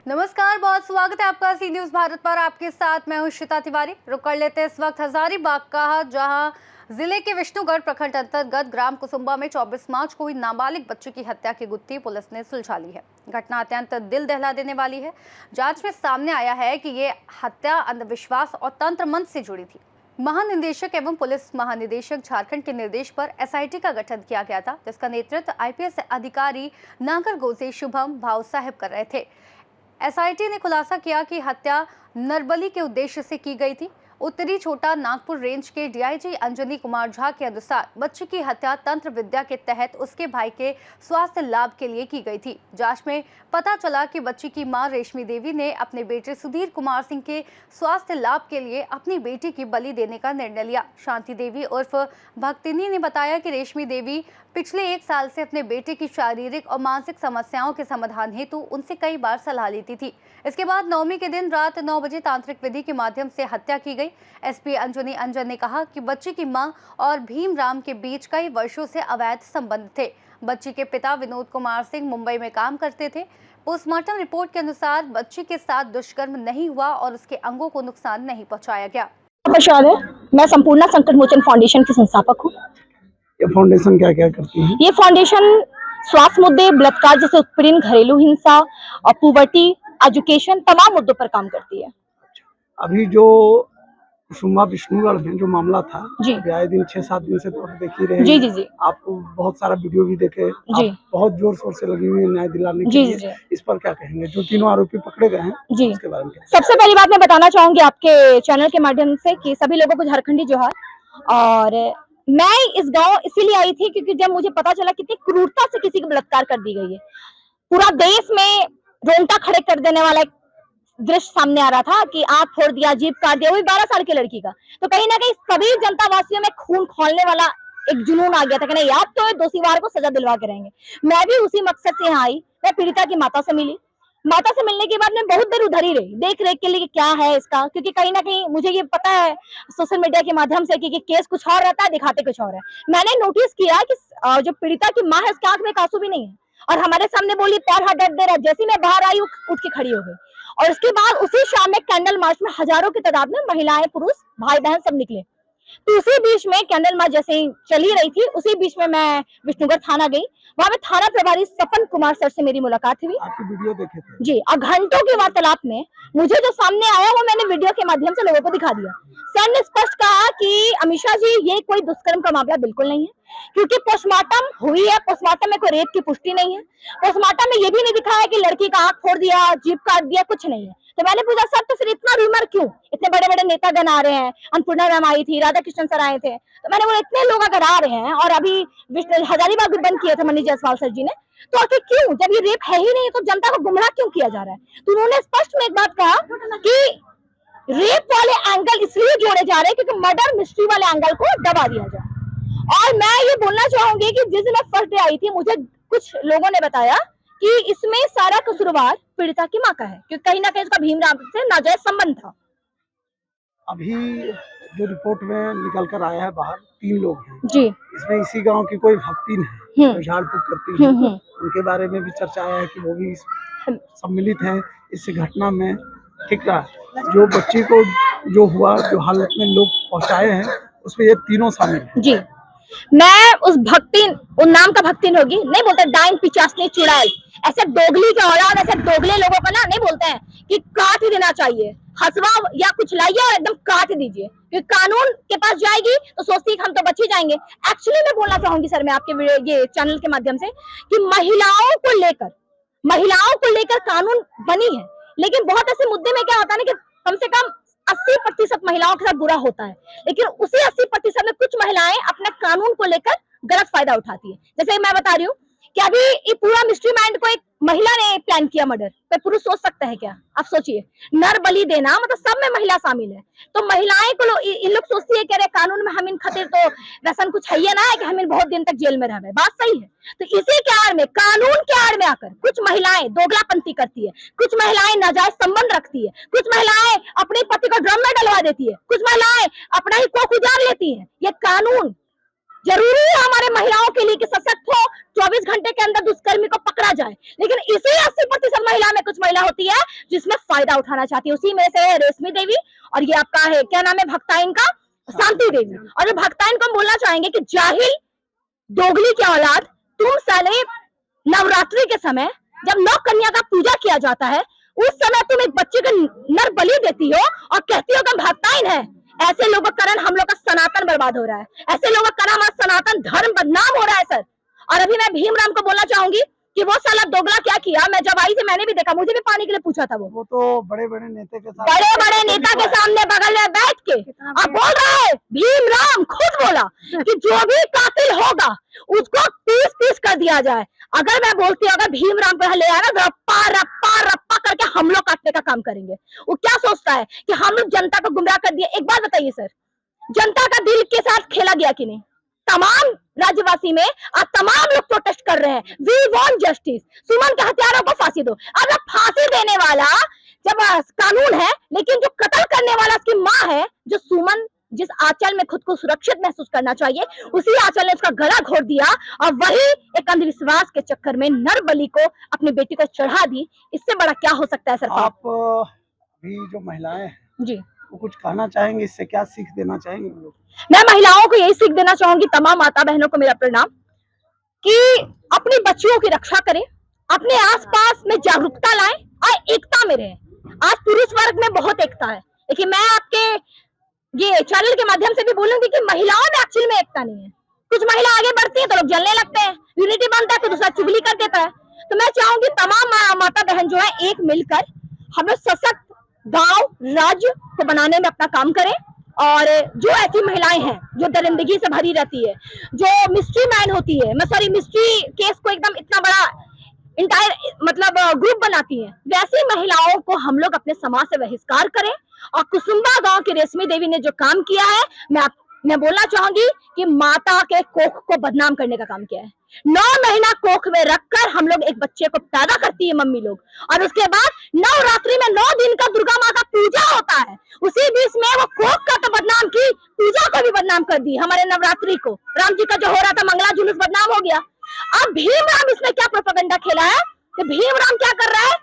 नमस्कार, बहुत स्वागत है आपका सी न्यूज भारत पर। आपके साथ मैं हूं श्वेता तिवारी। रुक कर लेते इस वक्त हजारीबाग का, जहां जिले के विष्णुगढ़ प्रखंड अंतर्गत ग्राम कुसुम्बा में 24 मार्च को हुई नाबालिग बच्ची की हत्या की गुत्थी पुलिस ने सुलझा ली है। घटना अत्यंत दिल दहला देने वाली है। जांच में सामने आया है कि ये हत्या अंधविश्वास और तंत्र मंत्र से जुड़ी थी। महानिदेशक एवं पुलिस महानिदेशक झारखंड के निर्देश पर एसआईटी का गठन किया गया था, जिसका नेतृत्व आईपीएस अधिकारी नागरगोजे शुभम भाव साहब कर रहे थे। एसआईटी ने खुलासा किया कि हत्या नरबली के उद्देश्य से की गई थी। उत्तरी छोटा नागपुर रेंज के डीआईजी अंजनी कुमार झा के अनुसार बच्ची की हत्या तंत्र विद्या के तहत उसके भाई के स्वास्थ्य लाभ के लिए की गई थी। जांच में पता चला कि बच्ची की मां रेशमी देवी ने अपने बेटे सुधीर कुमार सिंह के स्वास्थ्य लाभ के लिए अपनी बेटी की बलि देने का निर्णय लिया। शांति देवी उर्फ भक्तिनी ने बताया कि रेशमी देवी पिछले 1 साल से अपने बेटे की शारीरिक और मानसिक समस्याओं के समाधान हेतु उनसे कई बार सलाह लेती थी। इसके बाद नवमी के दिन रात 9 बजे तांत्रिक विधि के माध्यम से हत्या की गई। एसपी अंजनी अंजन ने कहा कि बच्ची की मां और भीमराम के बीच कई वर्षों से अवैध संबंध थे। बच्ची के पिता विनोद कुमार सिंह मुंबई में काम करते थे। पोस्टमार्टम रिपोर्ट के अनुसार बच्ची के साथ दुष्कर्म नहीं हुआ और उसके अंगों को नुकसान नहीं पहुंचाया गया। मैं संपूर्ण संकट मोचन फाउंडेशन की संस्थापक हूँ। ये फाउंडेशन क्या क्या करती है? ये फाउंडेशन स्वास्थ्य मुद्दे, बलात्कार जैसे उत्पीड़न, घरेलू हिंसा और पुवर्टी, एजुकेशन, तमाम मुद्दों पर काम करती है। अभी जो कुसुम्बा विष्णुगढ़ में जो मामला था, जी, आए दिन 6-7 दिन से तो आप देख ही रहे हैं। जी जी जी। आपको बहुत सारा वीडियो भी देखे, जी, आप बहुत जोर शोर से लगी हुई है न्याय दिलाने के जी लिए। जी। इस पर क्या कहेंगे? जो तीनों आरोपी पकड़े गए हैं, जी, उसके बारे में क्या? सबसे पहली बात मैं बताना चाहूंगी आपके चैनल के माध्यम से कि सभी लोगों को झारखंडी जोहार। और मैं इस गांव इसीलिए आई थी क्योंकि जब मुझे पता चला कितनी क्रूरता से किसी का बलात्कार कर दी गई है, पूरा देश में रोंगटा खड़े कर देने वाला एक दृश्य सामने आ रहा था कि आंख फोड़ दिया, जीभ काट दिया, वो भी 12 साल की लड़की का। तो कहीं ना कहीं सभी जनता वासियों में खून खौलने वाला एक जुनून आ गया था कि नहीं, आप तो दोषीवार को सजा दिलवा के रहेंगे। मैं भी उसी मकसद से यहाँ आई। मैं पीड़िता की माता से मिली। माता से मिलने के बाद मैं बहुत देर उधर ही रही, देख रेख के लिए क्या है इसका, क्योंकि कहीं ना कहीं मुझे ये पता है सोशल मीडिया के माध्यम से कि केस कुछ और रहता है, दिखाते कुछ और है। मैंने नोटिस किया कि जो पीड़िता की माँ है उसके आंख में एक आंसू भी नहीं है और हमारे सामने बोली पैर हाथ दर्द दे रहा है। जैसे मैं बाहर आई उठ के खड़ी हो गई। और उसके बाद उसी शाम में कैंडल मार्च में हजारों की तादाद में महिलाएं, पुरुष, भाई बहन सब निकले। तो उसी बीच में कैंडल मार्च जैसे ही चली रही थी, उसी बीच में मैं विष्णुगढ़ थाना गई। वहां पे थाना प्रभारी सपन कुमार सर से मेरी मुलाकात हुई। आपकी वीडियो देखे थे? जी, और घंटों की वार्तालाप में मुझे जो सामने आया वो मैंने वीडियो के माध्यम से लोगों को दिखा दिया। सर ने स्पष्ट कहा कि अमीषा जी, ये कोई दुष्कर्म का मामला बिल्कुल नहीं है, क्योंकि पोस्टमार्टम हुई है, पोस्टमार्टम में कोई रेप की पुष्टि नहीं है। पोस्टमार्टम में ये भी नहीं दिखा है कि लड़की का आंख फोड़ दिया, जीभ काट दिया, कुछ नहीं है। तो मैंने पूछा सर, तो फिर इतना रूमर क्यों? इतने बड़े बड़े नेतागण आ रहे हैं, अन्नपूर्णा मैम आई थी, राधा कृष्णन सर आए थे। तो मैंने बोला इतने लोग अगर आ रहे हैं और अभी हजारीबाग भी बंद किए थे मनीष जायसवाल सर जी ने, तो आखिर क्यों, जब ये रेप है ही नहीं तो जनता को गुमराह क्यों किया जा रहा है? तो उन्होंने स्पष्ट में एक बात कहा कि रेप वाले एंगल इसलिए जोड़े जा रहे हैं क्योंकि मर्डर मिस्ट्री वाले एंगल को दबा दिया जाए। और मैं ये बोलना चाहूंगी कि जिस दिन मैं फर्स्ट डे आई थी, मुझे कुछ लोगों ने बताया कि इसमें सारा कसूरवार पीड़िता की मां का है, क्योंकि कहीं ना कहीं उसका भीमराम से नाजायज संबंध था। अभी जो रिपोर्ट में निकल कर आया है बाहर, 3 लोग हैं जी, इसमें। इसी गांव की कोई भक्तिन है जो झाड़ फूक करती है, उनके बारे में भी चर्चा आया है कि वो भी सम्मिलित हैं इस घटना में। ठीक है, जो बच्ची को जो हुआ, जो हालत में लोग पहुंचाए हैं, उसमें ये तीनों शामिल हैं। जी, मैं उस भक्तिन, उन नाम का भक्तिन होगी, नहीं बोलते डाइन पिचासनी चुड़ैल, ऐसे दोगली के औलाद, ऐसे दोगले लोगों को ना नहीं बोलते हैं कि काट ही देना चाहिए, हसवा या कुछ लाइए और एकदम काट दीजिए, क्योंकि कानून के पास जाएगी तो सोचती है कि हम तो बच ही जाएंगे। एक्चुअली मैं बोलना चाहूंगी सर, मैं आपके ये चैनल के माध्यम से, कि महिलाओं को लेकर कानून बनी है, लेकिन बहुत ऐसे मुद्दे में क्या होता है ना कि कम से कम 80% महिलाओं के साथ बुरा होता है, लेकिन उसी 80% में कुछ महिलाएं अपने कानून को लेकर गलत फायदा उठाती है। जैसे मैं बता रही हूँ कि अभी ये पूरा मिस्ट्री माइंड को एक महिला ने प्लान किया मर्डर, तो पुरुष सोच सकता है क्या? आप सोचिए, नर बलि देना मतलब सब में महिला शामिल है। तो महिलाएं को इन लोग सोचती है कि अरे कानून में हम इन खातिर तो वैसन कुछ है ना, है कि हम इन बहुत दिन तक जेल में रहे। बात सही है। तो इसी के आड़ में, कानून के आड़ में आकर कुछ महिलाएं दोगलापंथी करती है, कुछ महिलाएं नाजायज संबंध रखती है, कुछ महिलाएं अपने पति को ड्रम में डलवा देती है, कुछ महिलाएं अपना ही कोख उजाड़ लेती है। ये कानून जरूरी है हमारे महिलाओं के लिए कि सशक्त हो, 24 घंटे के अंदर दुष्कर्मी को पकड़ा जाए, लेकिन इसी 80% महिला में कुछ महिला होती है जिसमें फायदा उठाना चाहती है। उसी में से है रेशमी देवी और ये आपका है क्या नाम है भक्ताइन का, शांति देवी। और जो भक्ताइन को हम बोलना चाहेंगे कि जाहिल दोगली की औलाद, तुम साले नवरात्रि के समय जब नौ कन्या का पूजा किया जाता है उस समय तुम एक बच्चे को नर बलि देती हो और कहती हो कि भक्ताइन है। ऐसे लोगों के कारण हम लोग का सनातन बर्बाद हो रहा है, ऐसे लोगों का कारण हमारा सनातन धर्म बदनाम हो रहा है सर। और अभी मैं भीमराम को बोलना चाहूंगी कि वो साला दोगला क्या किया, मैं जब आई थी मैंने भी देखा, मुझे भी पानी के लिए पूछा था। वो तो बड़े बड़े नेता के साथ, बड़े बड़े नेता के सामने बगल में बैठ के अब बोल रहा है, भीमराम खुद बोला कि जो भी कातिल होगा उसको पीस पीस कर दिया जाए। अगर मैं बोलती हूँ अगर भीमराम को ले आया ना रप्पा रप्पा रप्पा करके हम लोग काटने का काम करेंगे। वो क्या सोचता है कि हम लोग जनता को गुमराह कर दिए। एक बात बताइए सर, जनता का दिल के साथ खेला गया कि नहीं? तमाम राज्यवासी में आज तमाम लोग प्रोटेस्ट कर रहे हैं, वी वांट जस्टिस, सुमन के हत्यारों को फांसी दो। अब फांसी देने वाला जब कानून है, लेकिन जो कत्ल करने वाला उसकी माँ है, जो सुमन जिस आंचल में खुद को सुरक्षित महसूस करना चाहिए उसी आंचल ने उसका गला घोट दिया और वही एक अंधविश्वास के चक्कर में नर बलि को अपनी बेटी को चढ़ा दी। इससे बड़ा क्या हो सकता है सरकार? आप भी जो महिलाएं हैं जी, वो कुछ कहना चाहेंगे, इससे क्या सीख देना चाहेंगे हम लोग? मैं महिलाओं को यही सीख देना चाहूंगी, तमाम माता बहनों को मेरा प्रणाम, कि अपनी बच्चियों की रक्षा करें, अपने आसपास में जागरूकता लाएं और एकता में रहें। आज पुरुष वर्ग में बहुत एकता है, लेकिन मैं आपके ये चैनल के माध्यम से भी बोलूंगी कि महिलाओं में एक्चुअली में एकता नहीं है। कुछ महिला आगे बढ़ती है तो लोग जलने लगते हैं, यूनिटी बनता है तो दूसरा चुगली कर देता है। तो मैं चाहूंगी तमाम माता बहन जो है एक मिलकर हम लोग सशक्त गांव राज्य को बनाने में अपना काम करें। और जो ऐसी महिलाएं हैं जो दरिंदगी से भरी रहती है, जो मिस्ट्री मैन होती है, मैं सॉरी मिस्ट्री केस को एकदम इतना बड़ा इंटायर मतलब ग्रुप बनाती हैं, वैसी महिलाओं को हम लोग अपने समाज से बहिष्कार करें। और कुसुम्बा गांव की रेशमी देवी ने जो काम किया है, मैं बोलना चाहूंगी कि माता के कोख को बदनाम करने का काम किया है। 9 महीना कोख में रखकर हम लोग एक बच्चे को पैदा करती है मम्मी लोग, और उसके बाद नवरात्रि में 9 दिन का दुर्गा माँ का पूजा होता है, उसी बीच में वो कोख का तो बदनाम की, पूजा को भी बदनाम कर दी। हमारे नवरात्रि को राम जी का जो हो रहा था मंगला जुलूस बदनाम हो गया। अब भीमराम इसमें क्या प्रोपेगेंडा खेला है कि भीमराम क्या कर रहा है,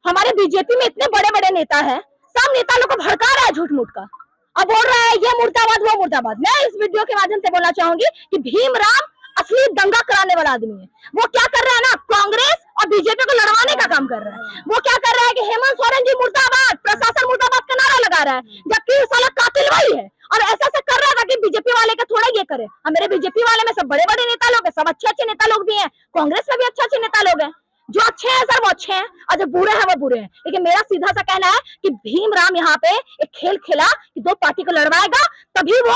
हमारे बीजेपी में इतने बड़े बड़े नेता हैं, सब नेता लोग को भड़का रहा है झूठ मूठ का, अब बोल रहा है ये मुर्दाबाद वो मुर्दाबाद। मैं इस वीडियो के माध्यम से बोलना चाहूंगी कि भीमराम असली दंगा कराने वाला आदमी है। वो क्या कर रहा है ना, कांग्रेस और बीजेपी को लड़वाने का काम कर रहा है। वो क्या कर रहा है कि हेमंत सोरेन जी मुर्दाबाद, प्रशासन मुर्दाबाद का नारा लगा रहा है, जबकि साला कातिल वही है। और ऐसा ऐसा कर रहा था कि बीजेपी वाले का थोड़ा ये करे। और मेरे बीजेपी वाले में सब बड़े बड़े नेता लोग हैं, सब अच्छे अच्छे नेता लोग भी हैं, कांग्रेस में भी अच्छे अच्छे नेता लोग हैं। जो अच्छे हैं सर वो अच्छे हैं और जो बुरे हैं वो बुरे हैं। लेकिन मेरा सीधा सा कहना है कि भीमराम यहाँ पे एक खेल खेला कि 2 पार्टी को लड़वाएगा, तभी वो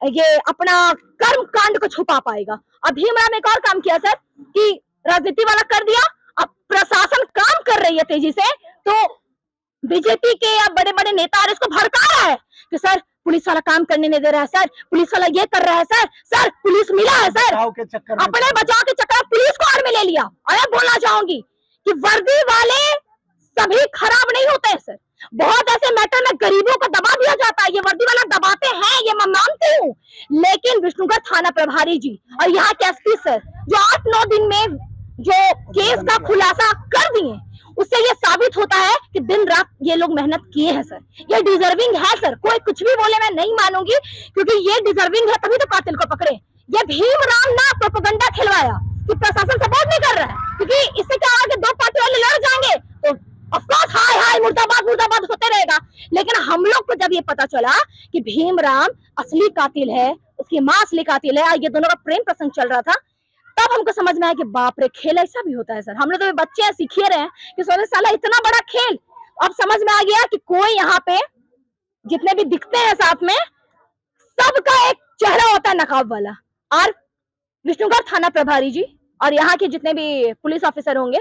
ये अपना कर्म कांड को छुपा पाएगा। अब भीमराम एक और काम किया सर कि राजनीति वाला कर दिया, अब प्रशासन काम कर रही है तेजी से, तो बीजेपी के या बड़े बड़े नेता इसको भड़का रहा है कि सर पुलिस वाला काम करने नहीं दे रहा है, सर पुलिस वाला ये कर रहा है, सर पुलिस मिला है, सर अपने बचाव के चक्कर में पुलिस को आड़ में ले लिया। और मैं बोलना चाहूंगी कि वर्दी वाले सभी खराब नहीं होते हैं सर, बहुत ऐसे मैटर में गरीबों को दबा दिया जाता है, ये वर्दी वाला दबाते हैं, ये मैं मानती हूँ। लेकिन विष्णुगढ़ थाना प्रभारी जी और यहाँ के एसपी सर जो 8-9 दिन में जो केस का खुलासा कर दिए, उससे ये साबित होता है कि दिन रात ये लोग मेहनत किए हैं सर। ये डिजर्विंग है सर, कोई कुछ भी बोले मैं नहीं मानूंगी, क्योंकि ये डिजर्विंग है तभी तो कातिल को पकड़े। ये भीमराम ना प्रोपेगेंडा खिलवाया कि प्रशासन सपोर्ट नहीं कर रहा है, क्योंकि इससे क्या होगा कि 2 पार्टी वाले लड़ जाएंगे तो ऑफकोर्स हाय हाय मुर्दाबाद मुर्दाबाद होते रहेगा। लेकिन हम लोग को जब ये पता चला कि भीमराम असली कातिल है, उसकी माँ असली कातिल है, ये दोनों का प्रेम प्रसंग चल रहा था, तब हमको समझ में आया कि बाप रे खेल ऐसा भी होता है सर। हम लोग तो बच्चे हैं, सीख रहे हैं कि सोने साला इतना बड़ा खेल। अब समझ में आ गया कि कोई यहाँ पे जितने भी दिखते हैं साथ में सबका एक चेहरा होता है नकाब वाला। और विष्णुगढ़ थाना प्रभारी जी और यहाँ के जितने भी पुलिस ऑफिसर होंगे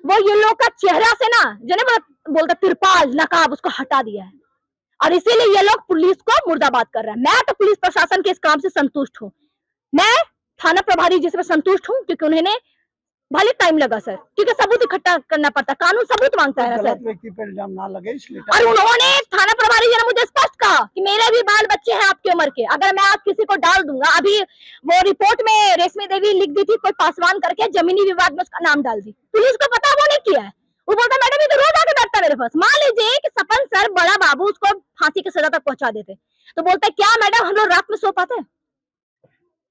वो ये लोग का चेहरा से ना जो बोलता तिरपाल नकाब उसको हटा दिया है, और इसीलिए ये लोग पुलिस को मुर्दाबाद कर रहा है। मैं तो पुलिस प्रशासन के इस काम से संतुष्ट हूँ, मैं थाना प्रभारी जी से संतुष्ट हूँ, क्योंकि उन्होंने भले टाइम लगा सर, क्योंकि सबूत इकट्ठा करना पड़ता, कानून सबूत मांगता है ना गलत सर। व्यक्ति पर इल्जाम ना लगे इसलिए और उन्होंने थाना प्रभारी जी ने मुझे स्पष्ट कहा कि मेरे भी बाल बच्चे हैं आपकी उम्र के, अगर मैं आप किसी को डाल दूंगा, अभी वो रिपोर्ट में रेशमी देवी लिख दी थी कोई पासवान करके, जमीनी विवाद में उसका नाम डाल दी, पुलिस को पता वो नहीं किया है। वो बोलता मैडम ये तो रोज आके बैठता मेरे पास। मान लीजिए कि सपन सर बड़ा बाबू उसको फांसी की सजा तक पहुंचा देते, तो बोलते क्या मैडम हम लोग रात में सो पाते हैं?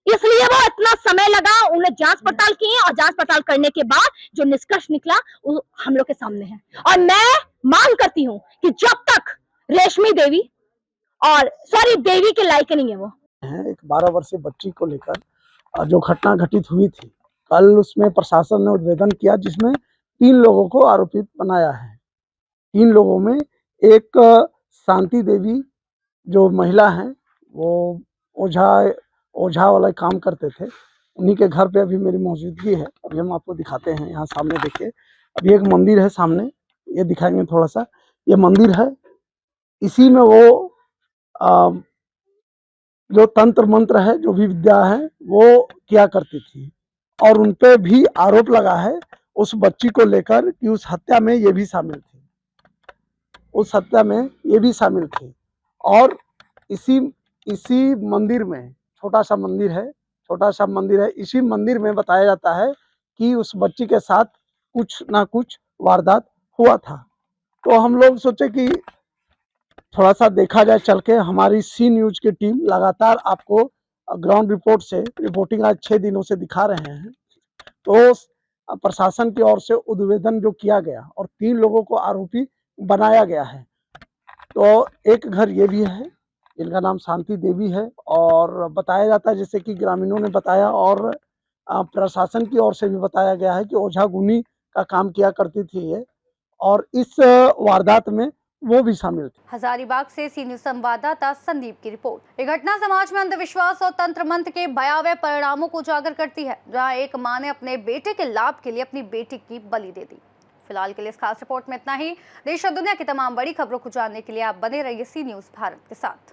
इसलिए वो इतना समय लगा, उन्हें जांच पड़ताल की और जांच पड़ताल करने के बाद जो निष्कर्ष निकला वो हम लोग के सामने है। और मैं मांग करती हूँ कि जब तक रेशमी देवी और सॉरी देवी के लायक नहीं है वो। है। एक 12 वर्षीय बच्ची को लेकर जो घटना घटित हुई थी, कल उसमें प्रशासन ने उद्भेदन किया जिसमें 3 लोगों को आरोपित बनाया है। 3 लोगों में एक शांति देवी जो महिला हैं, वो ओझा वाला काम करते थे, उन्हीं के घर पे अभी मेरी मौजूदगी है। अभी हम आपको दिखाते हैं, यहाँ सामने देखिए, अभी एक मंदिर है सामने, ये दिखाएंगे थोड़ा सा। ये मंदिर है, इसी में वो जो तंत्र मंत्र है, जो भी विद्या है, वो किया करती थी। और उनपे भी आरोप लगा है उस बच्ची को लेकर कि उस हत्या में ये भी शामिल थी, उस हत्या में ये भी शामिल थी। और इसी मंदिर में छोटा सा मंदिर है, इसी मंदिर में बताया जाता है कि उस बच्ची के साथ कुछ ना कुछ वारदात हुआ था। तो हम लोग सोचे कि थोड़ा सा देखा जाए चल के। हमारी सी न्यूज की टीम लगातार आपको ग्राउंड रिपोर्ट से रिपोर्टिंग आज 6 दिनों से दिखा रहे हैं। तो प्रशासन की ओर से उद्भेदन जो किया गया और 3 लोगों को आरोपी बनाया गया है। तो एक घर ये भी है जिनका नाम शांति देवी है, और बताया जाता है जैसे कि ग्रामीणों ने बताया और प्रशासन की ओर से भी बताया गया है कि ओझा गुनी का काम किया करती थी ये, और इस वारदात में वो भी शामिल थी। हजारीबाग से सी न्यूज संवाददाता संदीप की रिपोर्ट। ये घटना समाज में अंधविश्वास और तंत्र मंत्र के भयावह परिणामों को उजागर करती है, जहां एक मां ने अपने बेटे के लाभ के लिए अपनी बेटी की बलि दे दी। फिलहाल के लिए इस खास रिपोर्ट में इतना ही। देश और दुनिया की तमाम बड़ी खबरों को जानने के लिए आप बने रहिए सी न्यूज भारत के साथ।